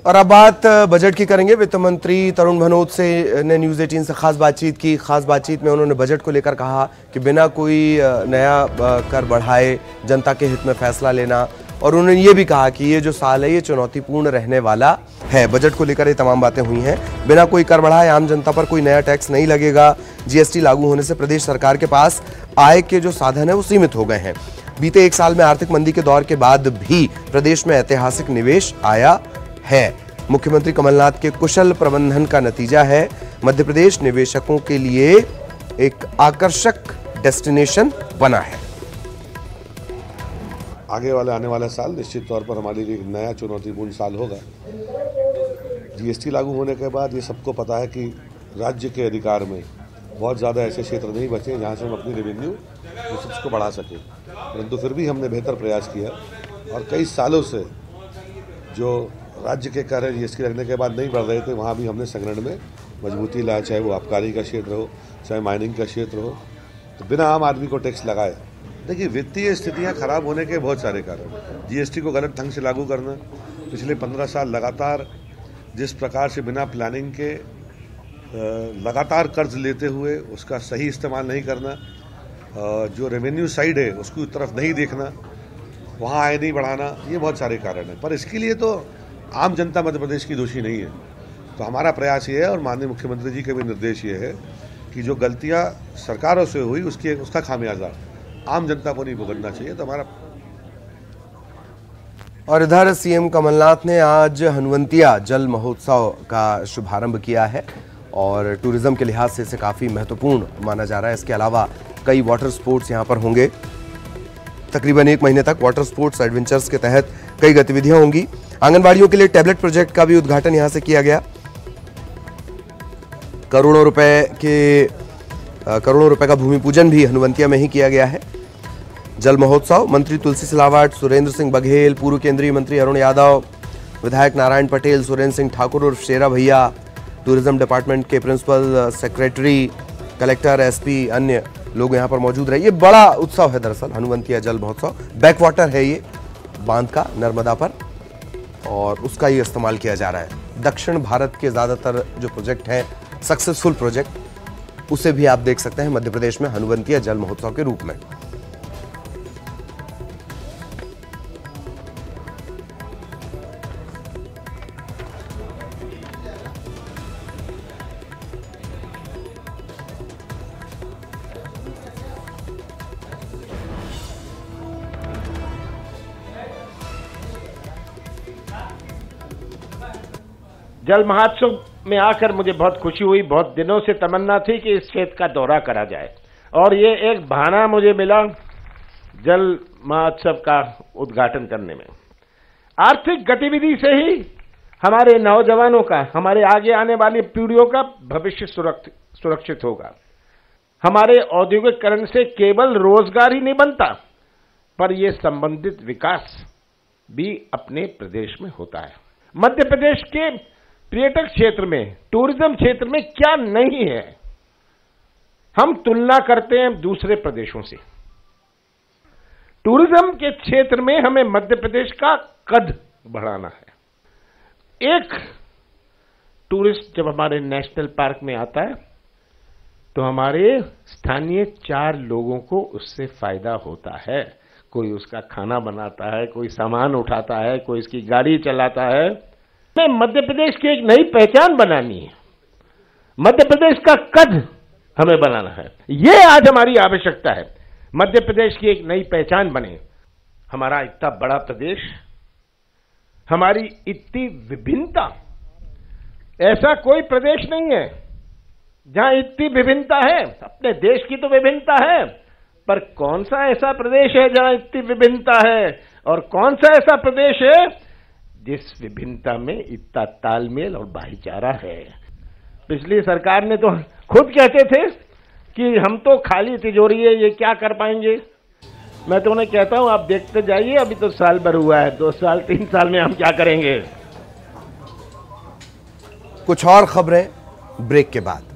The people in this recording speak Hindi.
और अब बात बजट की करेंगे। वित्त मंत्री तरुण भनोत से ने न्यूज़ 18 से खास बातचीत की। खास बातचीत में उन्होंने बजट को लेकर कहा कि बिना कोई नया कर बढ़ाए जनता के हित में फैसला लेना, और उन्होंने ये भी कहा कि ये जो साल है ये चुनौतीपूर्ण रहने वाला है। बजट को लेकर ये तमाम बातें हुई हैं। बिना कोई कर बढ़ाए आम जनता पर कोई नया टैक्स नहीं लगेगा। जीएसटी लागू होने से प्रदेश सरकार के पास आय के जो साधन है वो सीमित हो गए हैं। बीते एक साल में आर्थिक मंदी के दौर के बाद भी प्रदेश में ऐतिहासिक निवेश आया है। मुख्यमंत्री कमलनाथ के कुशल प्रबंधन का नतीजा है। मध्य प्रदेश निवेशकों के लिए एक आकर्षक डेस्टिनेशन बना है। आने वाला साल निश्चित तौर पर हमारे लिए एक नया चुनौतीपूर्ण साल होगा। जीएसटी लागू होने के बाद ये सबको पता है कि राज्य के अधिकार में बहुत ज़्यादा ऐसे क्षेत्र नहीं बचे जहाँ से हम अपनी रेवेन्यू रिसोर्स को बढ़ा सकें, परंतु फिर भी हमने बेहतर प्रयास किया और कई सालों से जो राज्य के कर जीएसटी लगने के बाद नहीं बढ़ रहे थे, वहाँ भी हमने संग्रहण में मजबूती लाया, चाहे वो आबकारी का क्षेत्र हो, चाहे माइनिंग का क्षेत्र हो। तो बिना आम आदमी को टैक्स लगाए, देखिए वित्तीय स्थितियाँ खराब होने के बहुत सारे कारण। जीएसटी को गलत ढंग से लागू करना, पिछले 15 साल लगातार जिस प्रकार से बिना प्लानिंग के लगातार कर्ज लेते हुए उसका सही इस्तेमाल नहीं करना, जो रेवेन्यू साइड है उसकी तरफ नहीं देखना, वहाँ आय नहीं बढ़ाना, ये बहुत सारे कारण हैं। पर इसके लिए तो आम जनता मध्य प्रदेश की दोषी नहीं है। तो हमारा प्रयास ये है और माननीय मुख्यमंत्री जी का भी निर्देश ये है कि जो गलतियाँ सरकारों से हुई उसका खामियाजा आम जनता को नहीं भुगतना चाहिए। तो हमारा। और इधर सीएम कमलनाथ ने आज हनुवंतिया जल महोत्सव का शुभारंभ किया है और टूरिज्म के लिहाज से इसे काफ़ी महत्वपूर्ण माना जा रहा है। इसके अलावा कई वाटर स्पोर्ट्स यहाँ पर होंगे। तकरीबन 1 महीने तक वाटर स्पोर्ट्स एडवेंचर्स के तहत कई गतिविधियां होंगी। आंगनबाड़ियों के लिए टैबलेट प्रोजेक्ट का भी उद्घाटन यहां से किया गया। करोड़ों रुपए का भूमि पूजन भी हनुवंतिया में ही किया गया है। जल महोत्सव मंत्री तुलसी सिलावट, सुरेंद्र सिंह बघेल, पूर्व केंद्रीय मंत्री अरुण यादव, विधायक नारायण पटेल, सुरेंद्र सिंह ठाकुर उर्फ शेरा भैया, टूरिज्म डिपार्टमेंट के प्रिंसिपल सेक्रेटरी, कलेक्टर, एसपी, अन्य लोग यहाँ पर मौजूद रहे। ये बड़ा उत्सव है दरअसल हनुवंतिया जल महोत्सव। बैकवाटर है ये बांध का नर्मदा पर, और उसका ये इस्तेमाल किया जा रहा है। दक्षिण भारत के ज़्यादातर जो प्रोजेक्ट हैं सक्सेसफुल प्रोजेक्ट, उसे भी आप देख सकते हैं मध्य प्रदेश में हनुवंतिया जल महोत्सव के रूप में। जल महोत्सव में आकर मुझे बहुत खुशी हुई। बहुत दिनों से तमन्ना थी कि इस क्षेत्र का दौरा करा जाए और ये एक बहाना मुझे मिला जल महोत्सव का उद्घाटन करने में। आर्थिक गतिविधि से ही हमारे नौजवानों का, हमारे आगे आने वाली पीढ़ियों का भविष्य सुरक्षित होगा। हमारे औद्योगिकरण से केवल रोजगार ही नहीं बनता, पर यह संबंधित विकास भी अपने प्रदेश में होता है। मध्य प्रदेश के पर्यटक क्षेत्र में, टूरिज्म क्षेत्र में क्या नहीं है। हम तुलना करते हैं दूसरे प्रदेशों से। टूरिज्म के क्षेत्र में हमें मध्य प्रदेश का कद बढ़ाना है। एक टूरिस्ट जब हमारे नेशनल पार्क में आता है तो हमारे स्थानीय 4 लोगों को उससे फायदा होता है। कोई उसका खाना बनाता है, कोई सामान उठाता है, कोई इसकी गाड़ी चलाता है। मध्य प्रदेश की एक नई पहचान बनानी है। मध्य प्रदेश का कद हमें बनाना है। ये आज हमारी आवश्यकता है। मध्य प्रदेश की एक नई पहचान बने। हमारा इतना बड़ा प्रदेश, हमारी इतनी विभिन्नता, ऐसा कोई प्रदेश नहीं है जहां इतनी विभिन्नता है। अपने देश की तो विभिन्नता है, पर कौन सा ऐसा प्रदेश है जहां इतनी विभिन्नता है, और कौन सा ऐसा प्रदेश है जिस विभिन्नता में इतना तालमेल और भाईचारा है। पिछली सरकार ने तो खुद कहते थे कि हम तो खाली तिजोरी है, ये क्या कर पाएंगे। मैं तो उन्हें कहता हूं आप देखते जाइए, अभी तो साल भर हुआ है, 2 साल 3 साल में हम क्या करेंगे। कुछ और खबरें ब्रेक के बाद।